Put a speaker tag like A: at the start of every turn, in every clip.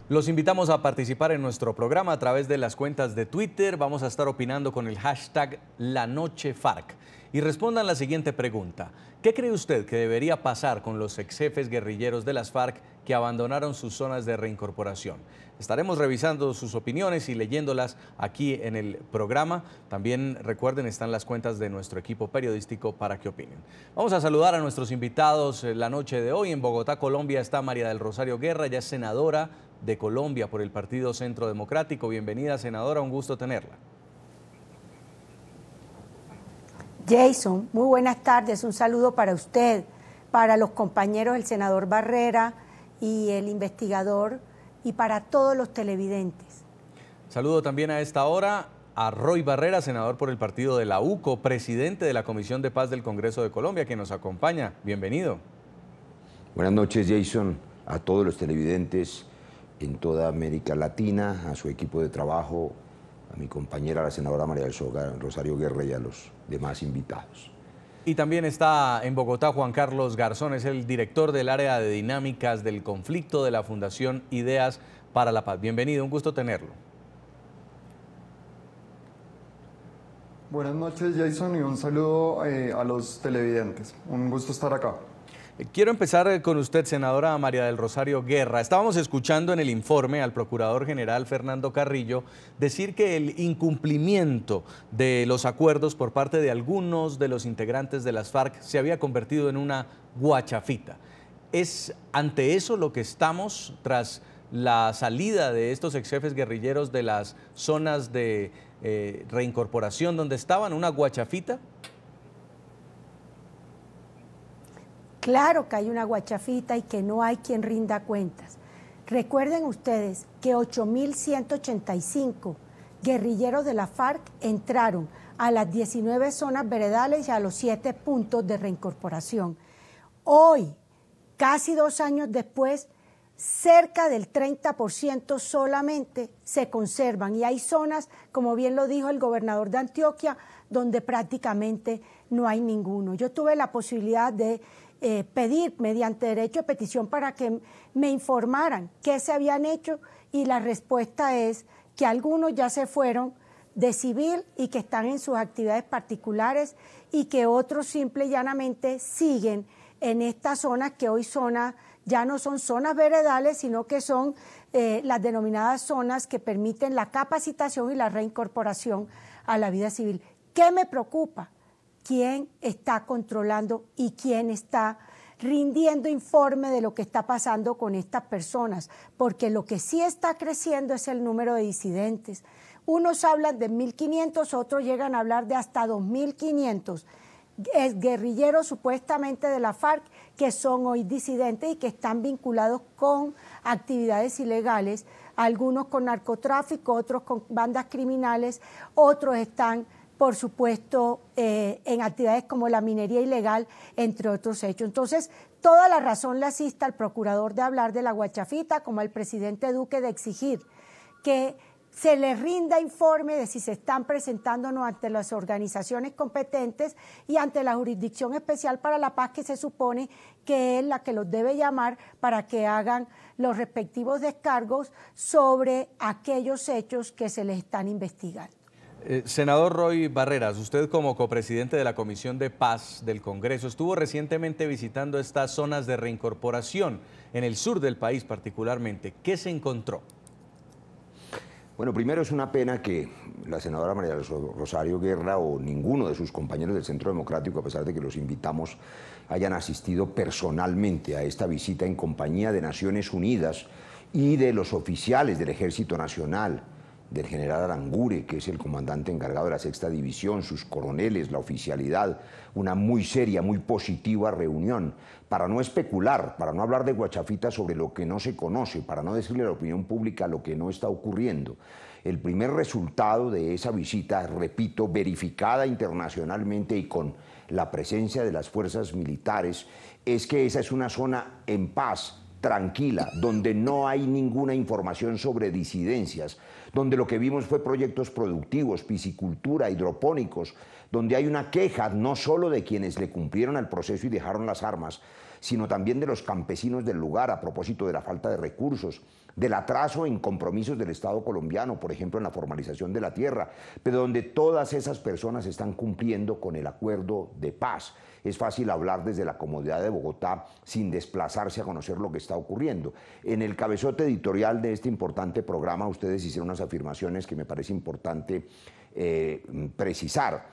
A: Los invitamos a participar en nuestro programa a través de las cuentas de Twitter. Vamos a estar opinando con el hashtag LaNocheFARC. Y respondan la siguiente pregunta. ¿Qué cree usted que debería pasar con los exjefes guerrilleros de las FARC que abandonaron sus zonas de reincorporación? Estaremos revisando sus opiniones y leyéndolas aquí en el programa. También recuerden, están las cuentas de nuestro equipo periodístico para que opinen. Vamos a saludar a nuestros invitados la noche de hoy. En Bogotá, Colombia, está María del Rosario Guerra, ya es senadora de Colombia por el Partido Centro Democrático. Bienvenida, senadora, un gusto tenerla.
B: Jason, muy buenas tardes, un saludo para usted, para los compañeros, el senador Barrera y el investigador, y para todos los televidentes.
A: Saludo también a esta hora a Roy Barrera, senador por el partido de la UCO, presidente de la Comisión de Paz del Congreso de Colombia, que nos acompaña. Bienvenido.
C: Buenas noches, Jason, a todos los televidentes en toda América Latina, a su equipo de trabajo, a mi compañera, la senadora María del Rosario Guerra, y a los demás invitados.
A: Y también está en Bogotá Juan Carlos Garzón, es el director del área de dinámicas del conflicto de la Fundación Ideas para la Paz. Bienvenido, un gusto tenerlo.
D: Buenas noches, Jason, y un saludo a los televidentes. Un gusto estar acá.
A: Quiero empezar con usted, senadora María del Rosario Guerra. Estábamos escuchando en el informe al Procurador General Fernando Carrillo decir que el incumplimiento de los acuerdos por parte de algunos de los integrantes de las FARC se había convertido en una guachafita. ¿Es ante eso lo que estamos tras la salida de estos exjefes guerrilleros de las zonas de reincorporación donde estaban, una guachafita?
B: Claro que hay una guachafita y que no hay quien rinda cuentas. Recuerden ustedes que 8.185 guerrilleros de la FARC entraron a las 19 zonas veredales y a los 7 puntos de reincorporación. Hoy, casi 2 años después, cerca del 30% solamente se conservan, y hay zonas, como bien lo dijo el gobernador de Antioquia, donde prácticamente no hay ninguno. Yo tuve la posibilidad de pedir mediante derecho de petición para que me informaran qué se habían hecho, y la respuesta es que algunos ya se fueron de civil y que están en sus actividades particulares, y que otros simple y llanamente siguen en estas zonas que hoy ya no son zonas veredales, sino que son las denominadas zonas que permiten la capacitación y la reincorporación a la vida civil. ¿Qué me preocupa? ¿Quién está controlando y quién está rindiendo informe de lo que está pasando con estas personas? Porque lo que sí está creciendo es el número de disidentes. Unos hablan de 1.500, otros llegan a hablar de hasta 2.500 guerrilleros supuestamente de la FARC que son hoy disidentes y que están vinculados con actividades ilegales, algunos con narcotráfico, otros con bandas criminales, otros están, por supuesto, en actividades como la minería ilegal, entre otros hechos. Entonces, toda la razón le asiste al procurador de hablar de la guachafita, como al presidente Duque de exigir que se les rinda informe de si se están presentando o no ante las organizaciones competentes y ante la Jurisdicción Especial para la Paz, que se supone que es la que los debe llamar para que hagan los respectivos descargos sobre aquellos hechos que se les están investigando.
A: Senador Roy Barreras, usted como copresidente de la Comisión de Paz del Congreso estuvo recientemente visitando estas zonas de reincorporación en el sur del país particularmente. ¿Qué se encontró?
C: Bueno, primero es una pena que la senadora María del Rosario Guerra o ninguno de sus compañeros del Centro Democrático, a pesar de que los invitamos, hayan asistido personalmente a esta visita en compañía de Naciones Unidas y de los oficiales del Ejército Nacional, del general Aranguren, que es el comandante encargado de la 6ª División, sus coroneles, la oficialidad, una muy seria, muy positiva reunión, para no especular, para no hablar de guachafita sobre lo que no se conoce, para no decirle a la opinión pública lo que no está ocurriendo. El primer resultado de esa visita, repito, verificada internacionalmente y con la presencia de las fuerzas militares, es que esa es una zona en paz, tranquila, donde no hay ninguna información sobre disidencias, donde lo que vimos fue proyectos productivos, piscicultura, hidropónicos, donde hay una queja no solo de quienes le cumplieron al proceso y dejaron las armas, sino también de los campesinos del lugar a propósito de la falta de recursos, del atraso en compromisos del Estado colombiano, por ejemplo en la formalización de la tierra, pero donde todas esas personas están cumpliendo con el acuerdo de paz. Es fácil hablar desde la comodidad de Bogotá sin desplazarse a conocer lo que está ocurriendo. En el cabezote editorial de este importante programa ustedes hicieron unas afirmaciones que me parece importante precisar.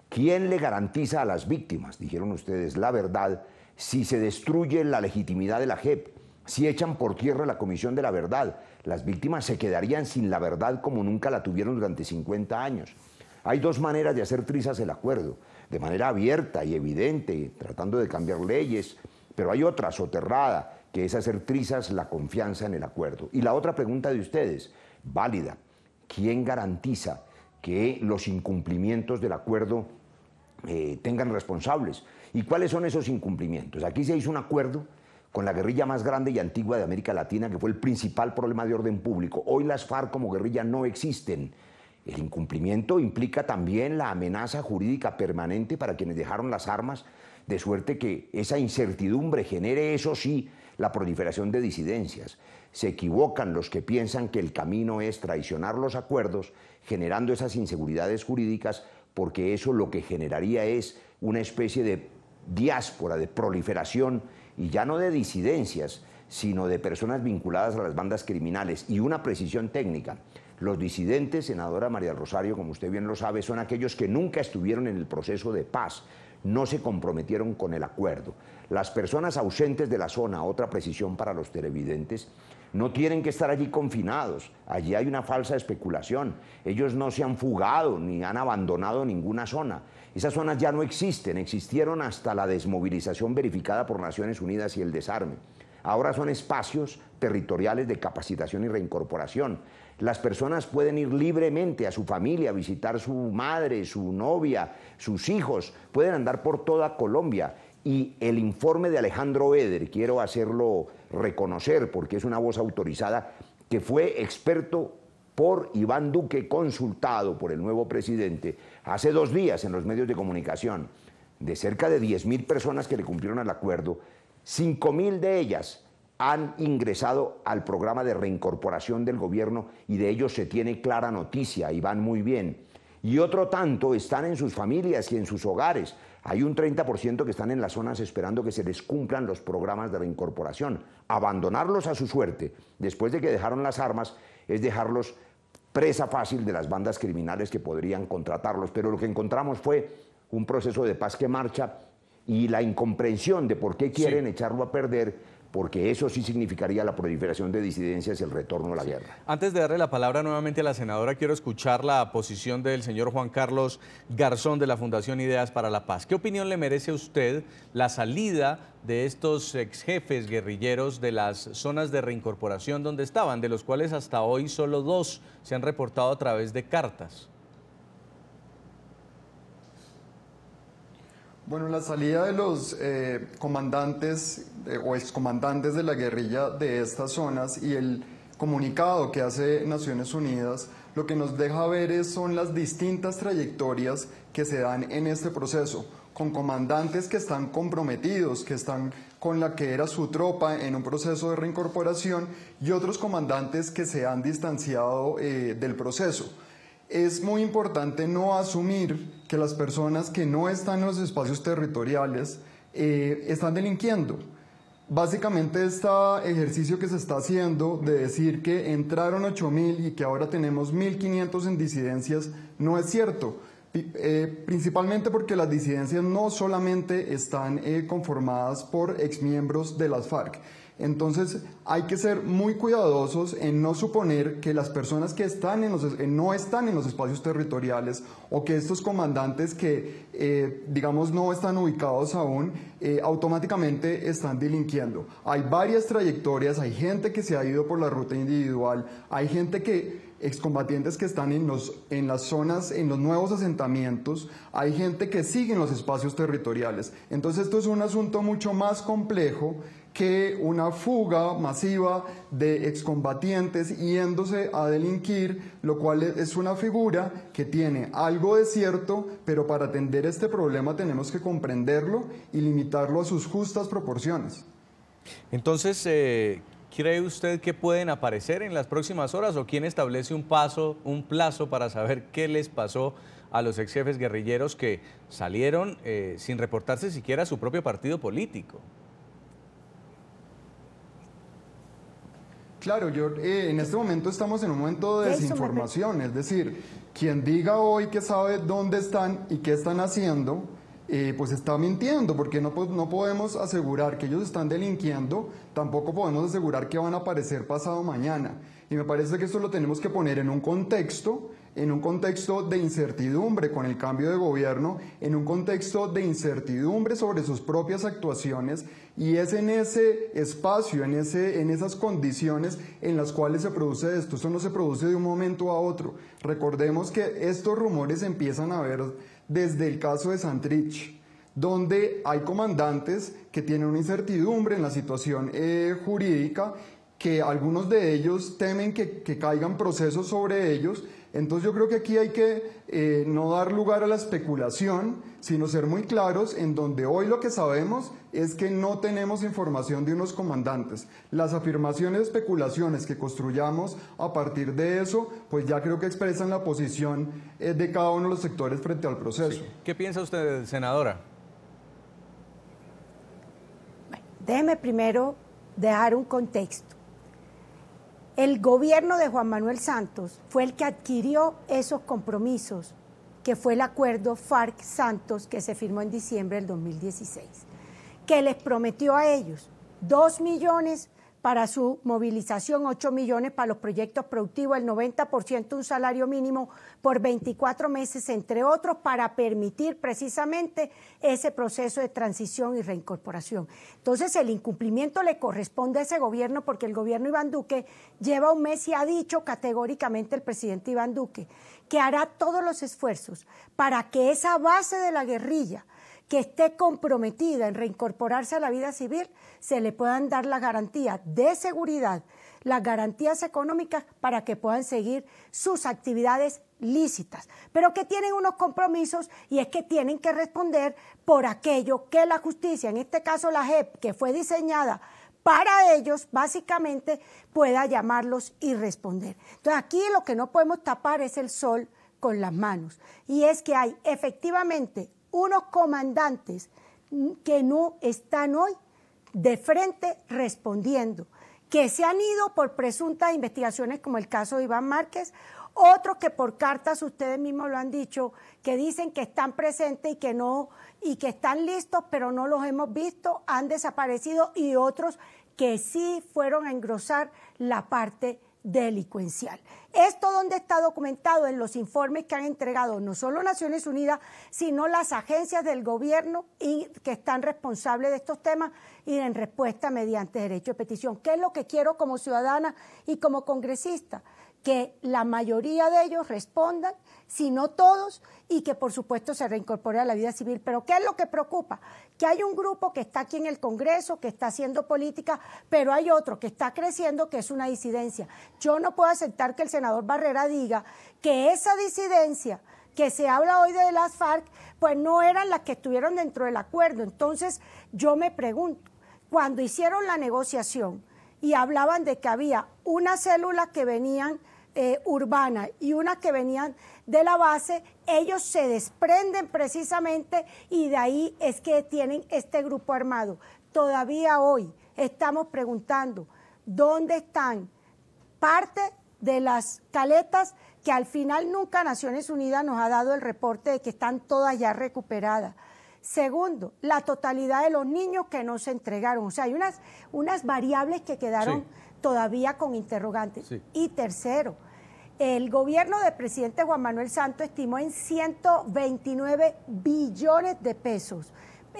C: ¿Quién le garantiza a las víctimas, dijeron ustedes, la verdad si se destruye la legitimidad de la JEP? Si echan por tierra la Comisión de la Verdad, las víctimas se quedarían sin la verdad como nunca la tuvieron durante 50 años. Hay dos maneras de hacer trizas el acuerdo, de manera abierta y evidente, tratando de cambiar leyes, pero hay otra soterrada, que es hacer trizas la confianza en el acuerdo. Y la otra pregunta de ustedes, válida, ¿quién garantiza que los incumplimientos del acuerdo tengan responsables? ¿Y cuáles son esos incumplimientos? Aquí se hizo un acuerdo con la guerrilla más grande y antigua de América Latina, que fue el principal problema de orden público. Hoy las FARC como guerrilla no existen. El incumplimiento implica también la amenaza jurídica permanente para quienes dejaron las armas, de suerte que esa incertidumbre genere, eso sí, la proliferación de disidencias. Se equivocan los que piensan que el camino es traicionar los acuerdos, generando esas inseguridades jurídicas, porque eso lo que generaría es una especie de diáspora, de proliferación, y ya no de disidencias, sino de personas vinculadas a las bandas criminales. Y una precisión técnica: los disidentes, senadora María del Rosario, como usted bien lo sabe, son aquellos que nunca estuvieron en el proceso de paz, no se comprometieron con el acuerdo. Las personas ausentes de la zona, otra precisión para los televidentes, no tienen que estar allí confinados. Allí hay una falsa especulación. Ellos no se han fugado ni han abandonado ninguna zona. Esas zonas ya no existen, existieron hasta la desmovilización verificada por Naciones Unidas y el desarme. Ahora son espacios territoriales de capacitación y reincorporación. Las personas pueden ir libremente a su familia, a visitar su madre, su novia, sus hijos, pueden andar por toda Colombia. Y el informe de Alejandro Eder, quiero hacerlo reconocer porque es una voz autorizada, que fue experto por Iván Duque, consultado por el nuevo presidente hace 2 días en los medios de comunicación, de cerca de 10.000 personas que le cumplieron el acuerdo, 5.000 de ellas han ingresado al programa de reincorporación del gobierno y de ellos se tiene clara noticia y van muy bien. Y otro tanto están en sus familias y en sus hogares. Hay un 30% que están en las zonas esperando que se les cumplan los programas de reincorporación. Abandonarlos a su suerte, después de que dejaron las armas, es dejarlos presa fácil de las bandas criminales que podrían contratarlos. Pero lo que encontramos fue un proceso de paz que marcha y la incomprensión de por qué quieren echarlo a perder, porque eso sí significaría la proliferación de disidencias y el retorno a la guerra.
A: Antes de darle la palabra nuevamente a la senadora, quiero escuchar la posición del señor Juan Carlos Garzón de la Fundación Ideas para la Paz. ¿Qué opinión le merece a usted la salida de estos ex jefes guerrilleros de las zonas de reincorporación donde estaban, de los cuales hasta hoy solo 2 se han reportado a través de cartas?
D: Bueno, la salida de los comandantes o excomandantes de la guerrilla de estas zonas y el comunicado que hace Naciones Unidas, lo que nos deja ver son las distintas trayectorias que se dan en este proceso, con comandantes que están comprometidos, que están con la que era su tropa en un proceso de reincorporación, y otros comandantes que se han distanciado del proceso. Es muy importante no asumir que las personas que no están en los espacios territoriales están delinquiendo. Básicamente este ejercicio que se está haciendo de decir que entraron 8.000 y que ahora tenemos 1.500 en disidencias no es cierto. Principalmente porque las disidencias no solamente están conformadas por exmiembros de las FARC. Entonces hay que ser muy cuidadosos en no suponer que las personas que no están en los espacios territoriales o que estos comandantes que digamos no están ubicados aún automáticamente están delinquiendo. Hay varias trayectorias, hay gente que se ha ido por la ruta individual, hay gente excombatientes que están en las zonas, en los nuevos asentamientos, hay gente que sigue en los espacios territoriales. Entonces esto es un asunto mucho más complejo que una fuga masiva de excombatientes yéndose a delinquir, lo cual es una figura que tiene algo de cierto, pero para atender este problema tenemos que comprenderlo y limitarlo a sus justas proporciones.
A: Entonces, ¿cree usted que pueden aparecer en las próximas horas o quién establece un plazo para saber qué les pasó a los ex jefes guerrilleros que salieron sin reportarse siquiera a su propio partido político?
D: Claro, en este momento estamos en un momento de desinformación, es decir, quien diga hoy que sabe dónde están y qué están haciendo, pues está mintiendo, porque no podemos asegurar que ellos están delinquiendo, tampoco podemos asegurar que van a aparecer pasado mañana. Y me parece que esto lo tenemos que poner en un contexto de incertidumbre con el cambio de gobierno, en un contexto de incertidumbre sobre sus propias actuaciones, y es en ese espacio, en esas condiciones en las cuales se produce esto. Esto no se produce de un momento a otro. Recordemos que estos rumores empiezan a ver desde el caso de Santrich, donde hay comandantes que tienen una incertidumbre en la situación jurídica, que algunos de ellos temen que caigan procesos sobre ellos. Entonces yo creo que aquí hay que no dar lugar a la especulación, sino ser muy claros en donde hoy lo que sabemos es que no tenemos información de unos comandantes. Las afirmaciones, especulaciones que construyamos a partir de eso, pues ya creo que expresan la posición de cada uno de los sectores frente al proceso.
A: Sí. ¿Qué piensa usted, senadora?
B: Bueno, déjeme primero dejar un contexto. El gobierno de Juan Manuel Santos fue el que adquirió esos compromisos, que fue el acuerdo FARC-Santos que se firmó en diciembre del 2016, que les prometió a ellos 2 millones para su movilización, 8 millones para los proyectos productivos, el 90% un salario mínimo por 24 meses, entre otros, para permitir precisamente ese proceso de transición y reincorporación. Entonces, el incumplimiento le corresponde a ese gobierno, porque el gobierno Iván Duque lleva un mes y ha dicho categóricamente el presidente Iván Duque que hará todos los esfuerzos para que esa base de la guerrilla que esté comprometida en reincorporarse a la vida civil, se le puedan dar la garantía de seguridad, las garantías económicas para que puedan seguir sus actividades lícitas, pero que tienen unos compromisos, y es que tienen que responder por aquello que la justicia, en este caso la JEP, que fue diseñada para ellos, básicamente pueda llamarlos y responder. Entonces aquí lo que no podemos tapar es el sol con las manos, y es que hay efectivamente unos comandantes que no están hoy de frente respondiendo, que se han ido por presuntas investigaciones como el caso de Iván Márquez, otros que por cartas, ustedes mismos lo han dicho, que dicen que están presentes y que no, y que están listos, pero no los hemos visto, han desaparecido, y otros que sí fueron a engrosar la parte delincuencial. Esto donde está documentado en los informes que han entregado no solo Naciones Unidas, sino las agencias del gobierno y que están responsables de estos temas, y en respuesta mediante derecho de petición. ¿Qué es lo que quiero como ciudadana y como congresista? Que la mayoría de ellos respondan, si no todos, y que por supuesto se reincorpore a la vida civil. Pero ¿qué es lo que preocupa? Que hay un grupo que está aquí en el Congreso, que está haciendo política, pero hay otro que está creciendo, que es una disidencia. Yo no puedo aceptar que el senador Barrera diga que esa disidencia que se habla hoy de las FARC, pues no eran las que estuvieron dentro del acuerdo. Entonces yo me pregunto, cuando hicieron la negociación y hablaban de que había una célula que venían urbana y una que venían de la base, ellos se desprenden precisamente, y de ahí es que tienen este grupo armado. Todavía hoy estamos preguntando dónde están parte de las caletas que al final nunca Naciones Unidas nos ha dado el reporte de que están todas ya recuperadas. Segundo, la totalidad de los niños que no se entregaron. O sea, hay unas variables que quedaron todavía con interrogantes. Sí. Y tercero, el gobierno del presidente Juan Manuel Santos estimó en 129 billones de pesos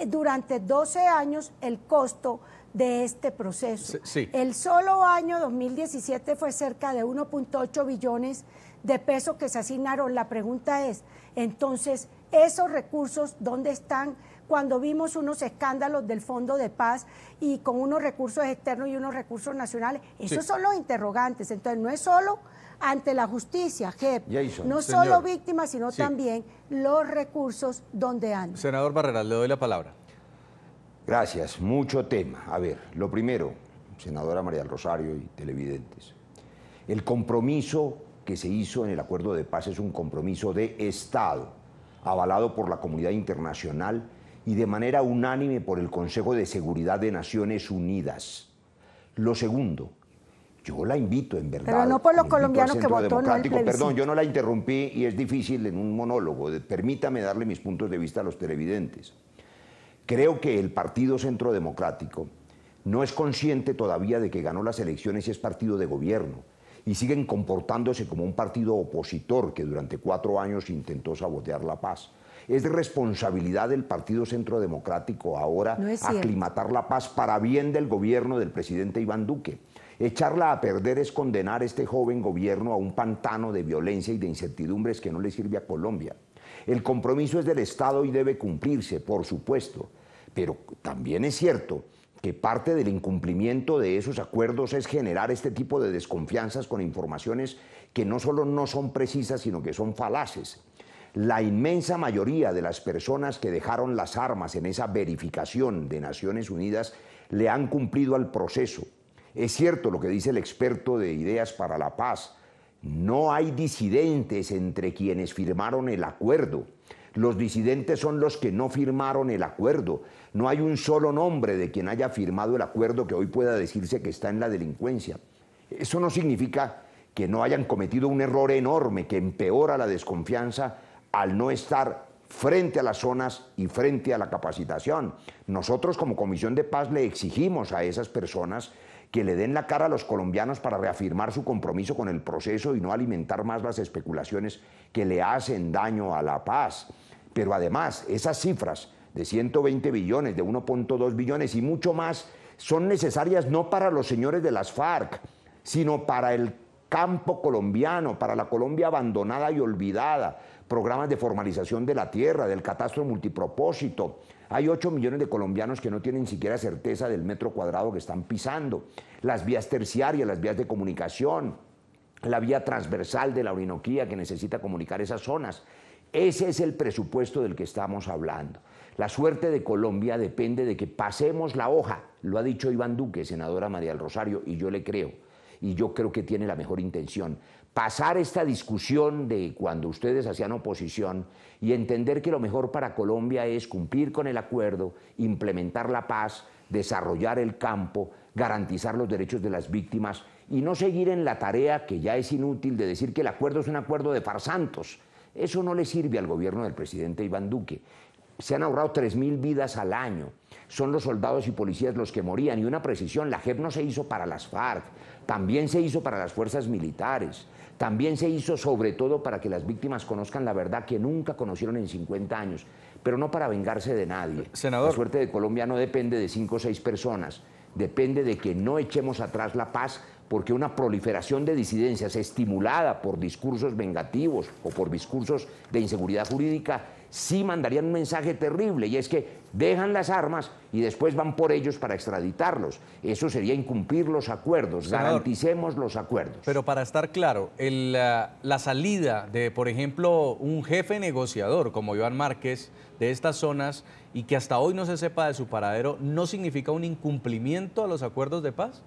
B: durante 12 años el costo de este proceso. Sí. El solo año 2017 fue cerca de 1.8 billones de pesos que se asignaron. La pregunta es, entonces, ¿esos recursos dónde están cuando vimos unos escándalos del Fondo de Paz y con unos recursos externos y unos recursos nacionales. Esos son los interrogantes. Entonces, no es solo ante la justicia, JEP, no solo víctimas, sino también los recursos donde andan.
A: Senador Barreras, le doy la palabra.
C: Gracias, mucho tema. A ver, lo primero, senadora María del Rosario y televidentes, el compromiso que se hizo en el acuerdo de paz es un compromiso de Estado, avalado por la comunidad internacional y de manera unánime por el Consejo de Seguridad de Naciones Unidas. Lo segundo, yo la invito, en verdad.
B: Pero no por los colombianos que votó, no el plebiscito.
C: Perdón, yo no la interrumpí y es difícil en un monólogo. Permítame darle mis puntos de vista a los televidentes. Creo que el Partido Centro Democrático no es consciente todavía de que ganó las elecciones y es partido de gobierno, y siguen comportándose como un partido opositor que durante 4 años intentó sabotear la paz. Es responsabilidad del Partido Centro Democrático ahora aclimatar la paz para bien del gobierno del presidente Iván Duque. Echarla a perder es condenar este joven gobierno a un pantano de violencia y de incertidumbres que no le sirve a Colombia. El compromiso es del Estado y debe cumplirse, por supuesto, pero también es cierto que parte del incumplimiento de esos acuerdos es generar este tipo de desconfianzas con informaciones que no solo no son precisas, sino que son falaces. La inmensa mayoría de las personas que dejaron las armas en esa verificación de Naciones Unidas le han cumplido al proceso. Es cierto lo que dice el experto de Ideas para la Paz, no hay disidentes entre quienes firmaron el acuerdo. Los disidentes son los que no firmaron el acuerdo. No hay un solo nombre de quien haya firmado el acuerdo que hoy pueda decirse que está en la delincuencia. Eso no significa que no hayan cometido un error enorme que empeora la desconfianza al no estar frente a las zonas y frente a la capacitación. Nosotros como Comisión de Paz le exigimos a esas personas que le den la cara a los colombianos para reafirmar su compromiso con el proceso y no alimentar más las especulaciones que le hacen daño a la paz. Pero además, esas cifras de 120 billones, de 1.2 billones y mucho más, son necesarias no para los señores de las FARC, sino para el campo colombiano, para la Colombia abandonada y olvidada, programas de formalización de la tierra, del catastro multipropósito. Hay 8 millones de colombianos que no tienen siquiera certeza del metro cuadrado que están pisando. Las vías terciarias, las vías de comunicación, la vía transversal de la Orinoquía que necesita comunicar esas zonas. Ese es el presupuesto del que estamos hablando. La suerte de Colombia depende de que pasemos la hoja. Lo ha dicho Iván Duque, senadora María del Rosario, y yo le creo. Y yo creo que tiene la mejor intención. Pasar esta discusión de cuando ustedes hacían oposición y entender que lo mejor para Colombia es cumplir con el acuerdo, implementar la paz, desarrollar el campo, garantizar los derechos de las víctimas y no seguir en la tarea que ya es inútil de decir que el acuerdo es un acuerdo de farsantos. Eso no le sirve al gobierno del presidente Iván Duque. Se han ahorrado 3.000 vidas al año. Son los soldados y policías los que morían. Y una precisión, la JEP no se hizo para las FARC, también se hizo para las fuerzas militares. También se hizo sobre todo para que las víctimas conozcan la verdad que nunca conocieron en 50 años, pero no para vengarse de nadie.
A: Senador.
C: La suerte de Colombia no depende de 5 o 6 personas, depende de que no echemos atrás la paz, porque una proliferación de disidencias estimulada por discursos vengativos o por discursos de inseguridad jurídica sí mandarían un mensaje terrible, y es que dejan las armas y después van por ellos para extraditarlos. Eso sería incumplir los acuerdos. Senador, garanticemos los acuerdos.
A: Pero para estar claro, la salida de, por ejemplo, un jefe negociador como Iván Márquez de estas zonas y que hasta hoy no se sepa de su paradero, ¿no significa un incumplimiento a los acuerdos de paz?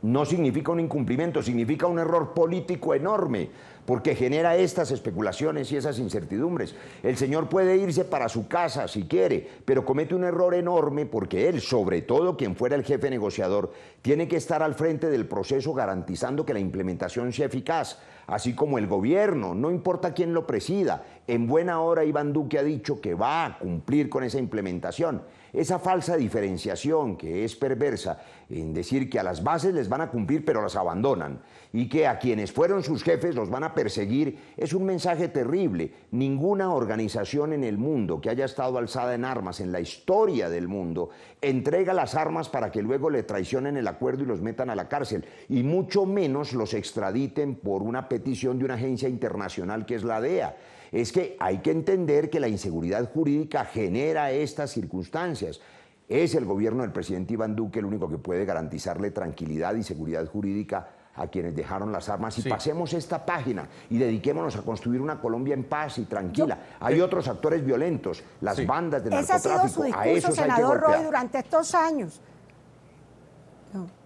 C: No significa un incumplimiento, significa un error político enorme, porque genera estas especulaciones y esas incertidumbres. El señor puede irse para su casa si quiere, pero comete un error enorme porque él, sobre todo quien fuera el jefe negociador, tiene que estar al frente del proceso garantizando que la implementación sea eficaz, así como el gobierno, no importa quién lo presida. En buena hora Iván Duque ha dicho que va a cumplir con esa implementación. Esa falsa diferenciación que es perversa en decir que a las bases les van a cumplir pero las abandonan y que a quienes fueron sus jefes los van a perseguir es un mensaje terrible. Ninguna organización en el mundo que haya estado alzada en armas en la historia del mundo entrega las armas para que luego le traicionen el acuerdo y los metan a la cárcel, y mucho menos los extraditen por una petición de una agencia internacional que es la DEA. es que hay que entender que la inseguridad jurídica genera estas circunstancias. Es el gobierno del presidente Iván Duque el único que puede garantizarle tranquilidad y seguridad jurídica a quienes dejaron las armas. Y pasemos esta página y dediquémonos a construir una Colombia en paz y tranquila. Hay otros actores violentos, las bandas de narcotráfico.
B: Ese ha sido su discurso, senador Roy, durante estos años.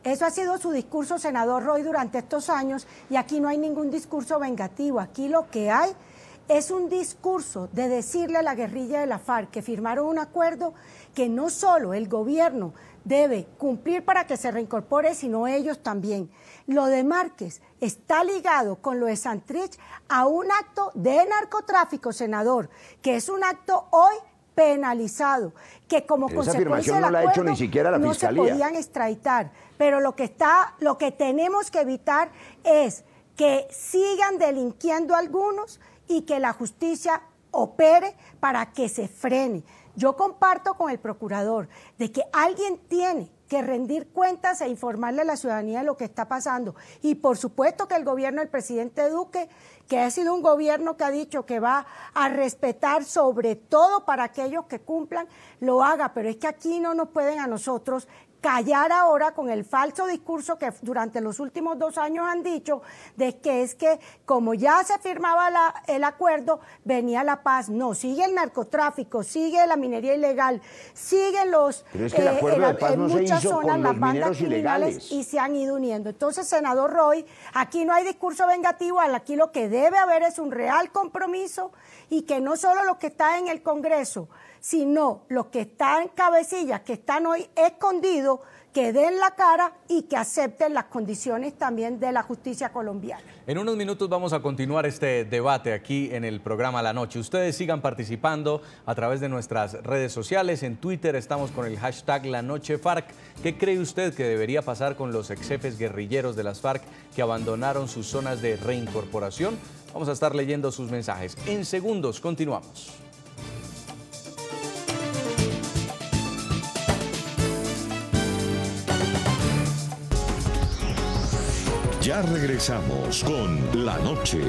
B: Eso ha sido su discurso, senador Roy, durante estos años, y aquí no hay ningún discurso vengativo. Aquí lo que hay es un discurso de decirle a la guerrilla de la FARC que firmaron un acuerdo que no solo el gobierno debe cumplir para que se reincorpore, sino ellos también. Lo de Márquez está ligado con lo de Santrich a un acto de narcotráfico, senador, que es un acto hoy penalizado, que como consecuencia del acuerdo
C: ni siquiera la
B: no
C: Fiscalía.
B: se podían extraditar. Pero lo que tenemos que evitar es que sigan delinquiendo algunos y que la justicia opere para que se frene. Yo comparto con el procurador de que alguien tiene que rendir cuentas e informarle a la ciudadanía de lo que está pasando. Y por supuesto que el gobierno del presidente Duque, que ha sido un gobierno que ha dicho que va a respetar sobre todo para aquellos que cumplan, lo haga. Pero es que aquí no nos pueden a nosotros callar ahora con el falso discurso que durante los últimos 2 años han dicho de que es que como ya se firmaba el acuerdo, venía la paz. No, sigue el narcotráfico, sigue la minería ilegal, siguen los
C: Pero es que el acuerdo de paz no se hizo
B: zonas,
C: con
B: las
C: los
B: bandas
C: mineros
B: criminales
C: ilegales.
B: y se han ido uniendo. Entonces, senador Roy, aquí no hay discurso vengativo, aquí lo que debe haber es un real compromiso y que no solo lo que está en el Congreso, sino los que están en cabecillas, que están hoy escondidos, que den la cara y que acepten las condiciones también de la justicia colombiana.
A: En unos minutos vamos a continuar este debate aquí en el programa La Noche. Ustedes sigan participando a través de nuestras redes sociales. En Twitter estamos con el hashtag La Noche FARC. ¿Qué cree usted que debería pasar con los exjefes guerrilleros de las FARC que abandonaron sus zonas de reincorporación? Vamos a estar leyendo sus mensajes. En segundos, continuamos.
E: Ya regresamos con La Noche.